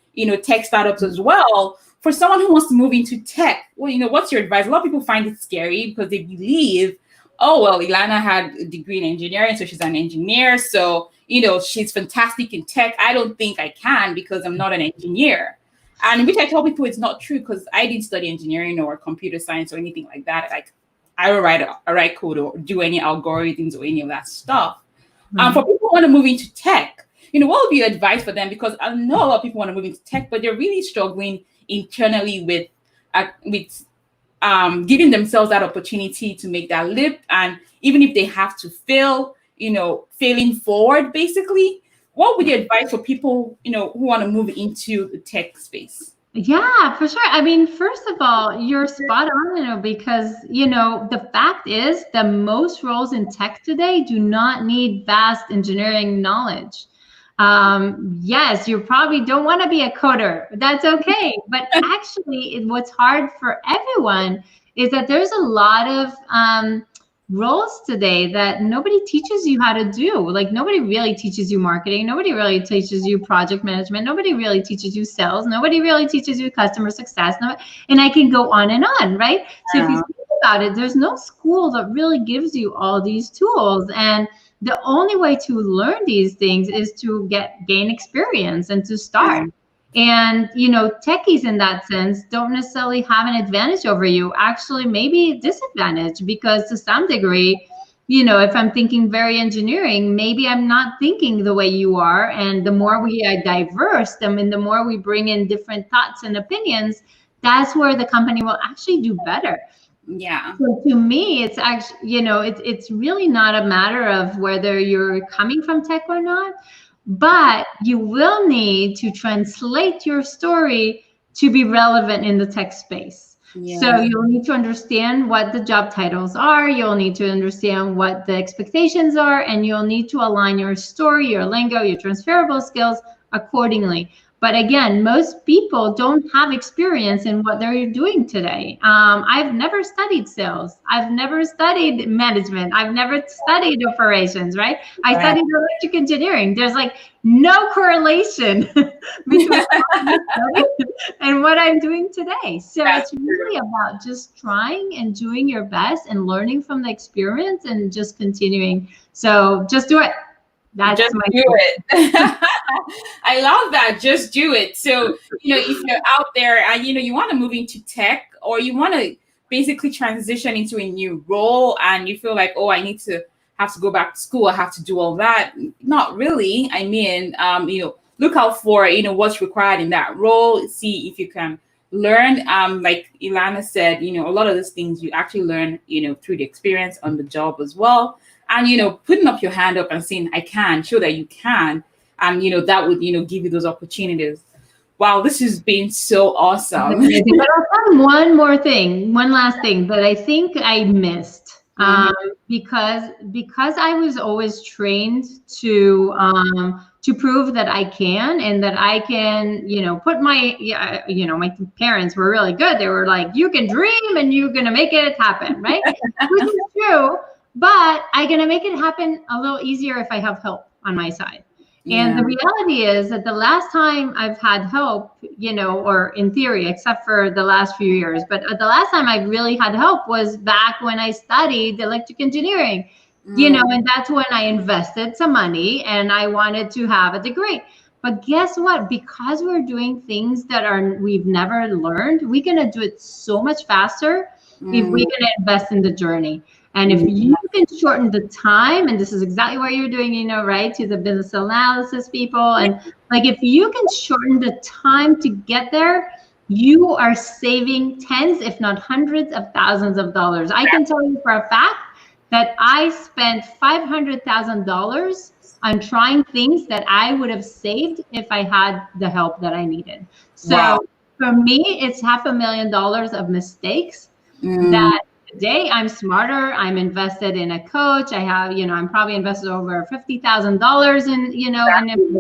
tech startups as well. For someone who wants to move into tech, well, what's your advice? A lot of people find it scary because they believe, oh, well, Ilana had a degree in engineering, so she's an engineer. So, she's fantastic in tech. I don't think I can because I'm not an engineer. And which I tell people it's not true, because I didn't study engineering or computer science or anything like that. Like, I don't write code or do any algorithms or any of that stuff. For people who want to move into tech, what would be your advice for them? Because I know a lot of people want to move into tech, but they're really struggling internally with giving themselves that opportunity to make that leap. And even if they have to fail, failing forward, basically, what would you advise for people, who want to move into the tech space? Yeah, for sure. I mean, first of all, you're spot on, because, the fact is that most roles in tech today do not need vast engineering knowledge. Yes, you probably don't want to be a coder. That's okay. But actually, what's hard for everyone is that there's a lot of roles today that nobody teaches you how to do. Like nobody really teaches you marketing. Nobody really teaches you project management. Nobody really teaches you sales. Nobody really teaches you customer success. And I can go on, right? So if you think about it, there's no school that really gives you all these tools. And the only way to learn these things is to gain experience and to start. And, techies in that sense don't necessarily have an advantage over you, actually maybe disadvantage, because to some degree, if I'm thinking very engineering, maybe I'm not thinking the way you are. And the more we are diverse, the more we bring in different thoughts and opinions, that's where the company will actually do better. Yeah. So to me, it's actually, it's really not a matter of whether you're coming from tech or not. But you will need to translate your story to be relevant in the tech space. Yeah. So you'll need to understand what the job titles are. You'll need to understand what the expectations are, and you'll need to align your story, your lingo, your transferable skills accordingly. But again, most people don't have experience in what they're doing today. I've never studied sales. I've never studied management. I've never studied operations, right? I studied electric engineering. There's like no correlation between and what I'm doing today. So it's really about just trying and doing your best and learning from the experience and just continuing. So just do it. That's just do it. I love that. Just do it. So, if you're out there and, you want to move into tech, or you want to basically transition into a new role, and you feel like, I have to go back to school. I have to do all that. Not really. I mean, look out for, what's required in that role. See if you can learn. Like Ilana said, a lot of those things you actually learn, through the experience on the job as well. And, putting up your hand up and saying, I can, show that you can. And, that would, give you those opportunities. Wow, this has been so awesome. But I'll add one last thing that I think I missed. Because I was always trained to prove that I can, and that I can, put my parents were really good. They were like, you can dream and you're going to make it happen, right? Which is true. But I'm going to make it happen a little easier if I have help on my side. And the reality is that the last time I've had help, or in theory, except for the last few years, but the last time I really had help was back when I studied electric engineering, and that's when I invested some money and I wanted to have a degree. But guess what? Because we're doing things that we've never learned, we're going to do it so much faster if we're going to invest in the journey. And if you can shorten the time, and this is exactly what you're doing, right, to the business analysis people, and like if you can shorten the time to get there, you are saving tens, if not hundreds of thousands of dollars. I can tell you for a fact that I spent $500,000 on trying things that I would have saved if I had the help that I needed. So for me, it's $500,000 of mistakes that today I'm smarter. I'm invested in a coach. I have, I'm probably invested over $50,000 in, and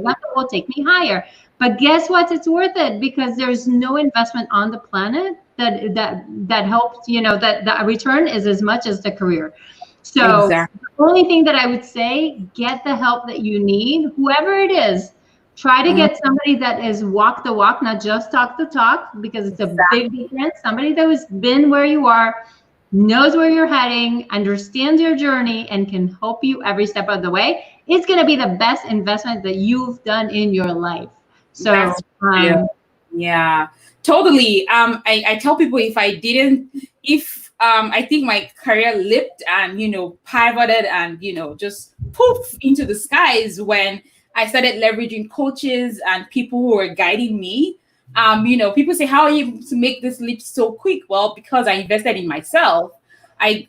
that will take me higher. But guess what? It's worth it, because there's no investment on the planet that helps, that the return is as much as the career. So the only thing that I would say, get the help that you need, whoever it is. Try to get somebody that is walk the walk, not just talk the talk, because it's a big difference. Somebody that has been where you are, knows where you're heading, understands your journey, and can help you every step of the way. It's going to be the best investment that you've done in your life. So, yeah, totally. I tell people if I think my career leaped and, pivoted and, just poof into the skies when I started leveraging coaches and people who were guiding me. People say, how are you able to make this leap so quick? Well, because I invested in myself. I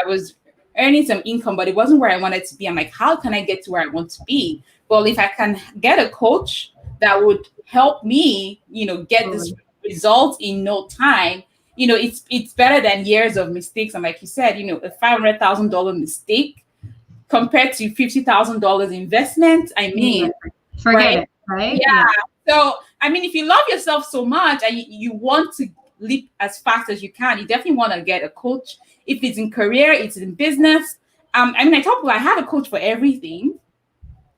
was earning some income, but it wasn't where I wanted to be. I'm like, how can I get to where I want to be? Well, if I can get a coach that would help me, get this result in no time, it's better than years of mistakes. And like you said, a $500,000 mistake compared to $50,000 investment. I mean, forget it, right? Yeah. So, if you love yourself so much and you want to leap as fast as you can, you definitely want to get a coach. If it's in career, it's in business. I mean, I have a coach for everything.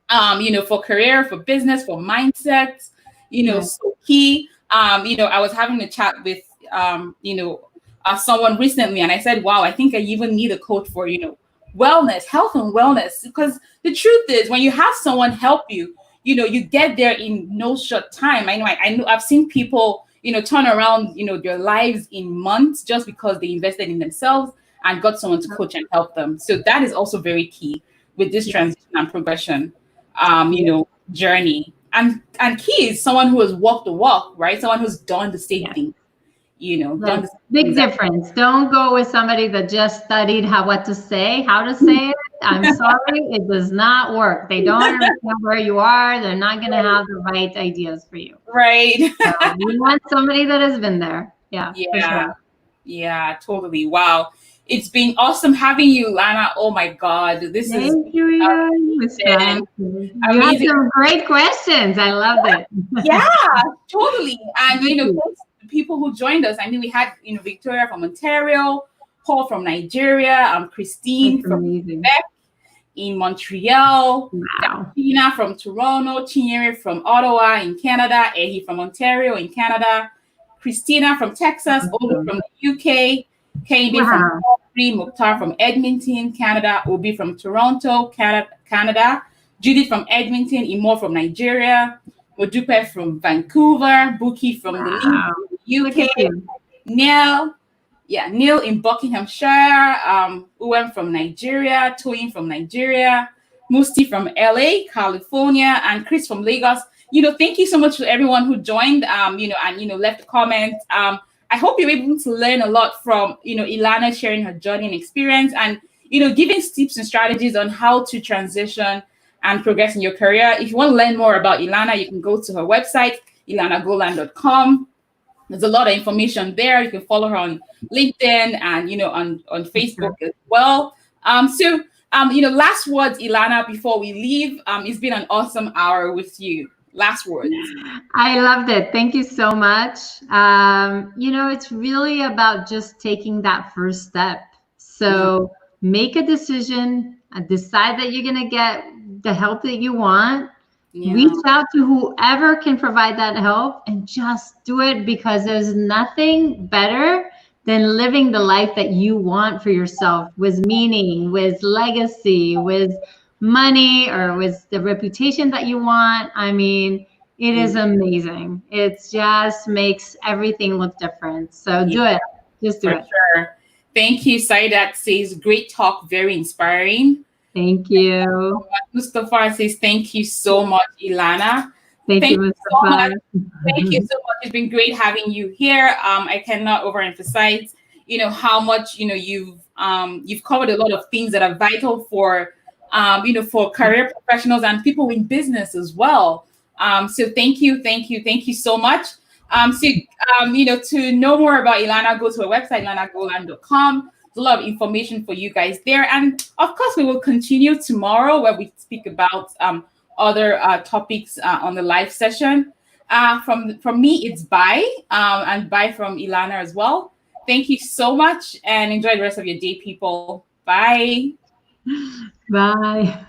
For career, for business, for mindset, so key. I was having a chat with, someone recently, and I said, wow, I think I even need a coach for, wellness, health and wellness. Because the truth is, when you have someone help you, you get there in no short time. I know I've seen people, turn around, their lives in months just because they invested in themselves and got someone to coach and help them. So that is also very key with this transition and progression, journey. And key is someone who has walked the walk, right? Someone who's done the same thing, done the same big difference. Don't go with somebody that just studied how to say it. I'm sorry, it does not work. They don't understand where you are. They're not going to have the right ideas for you. Right. So you want somebody that has been there. Yeah. For sure. Yeah, totally. Wow. It's been awesome having you, Ilana. Oh my God. Thank you, Ida. You had some great questions. I loved it. Yeah, totally. And people who joined us, I mean, we had Victoria from Ontario, Paul from Nigeria, Christine from Quebec, in Montreal, Tina from Toronto, Chinyere from Ottawa in Canada, Ehi from Ontario in Canada, Christina from Texas, Obi from the UK, Kennedy from Calgary, Mukhtar from Edmonton, Canada, Obi from Toronto, Canada, Judith from Edmonton, Imo from Nigeria, Modupe from Vancouver, Buki from the UK, Neil in Buckinghamshire, Uwem from Nigeria, Toyin from Nigeria, Musti from LA, California, and Chris from Lagos. Thank you so much to everyone who joined, and left a comment. I hope you're able to learn a lot from, Ilana sharing her journey and experience, and, giving tips and strategies on how to transition and progress in your career. If you want to learn more about Ilana, you can go to her website, ilanagolan.com. There's a lot of information there. You can follow her on LinkedIn and, on Facebook as well. Last words, Ilana, before we leave. It's been an awesome hour with you. Last words. I loved it. Thank you so much. It's really about just taking that first step. So make a decision, decide that you're going to get the help that you want. Reach out to whoever can provide that help and just do it, because there's nothing better than living the life that you want for yourself, with meaning, with legacy, with money, or with the reputation that you want. I mean, it is amazing. It just makes everything look different. So do it. Just do it. Sure. Thank you. Saidat says, great talk, very inspiring. Thank you. Mustafa says, thank you so much, Ilana. Thank you, Mustafa. Thank you so much. It's been great having you here. I cannot overemphasize, how much, you've covered a lot of things that are vital for, for career professionals and people in business as well. So thank you so much. To know more about Ilana, go to her website, ilanagolan.com. There's a lot of information for you guys there. And of course, we will continue tomorrow, where we speak about other topics on the live session. From me, it's bye, and bye from Ilana as well. Thank you so much, and enjoy the rest of your day, people. Bye. Bye.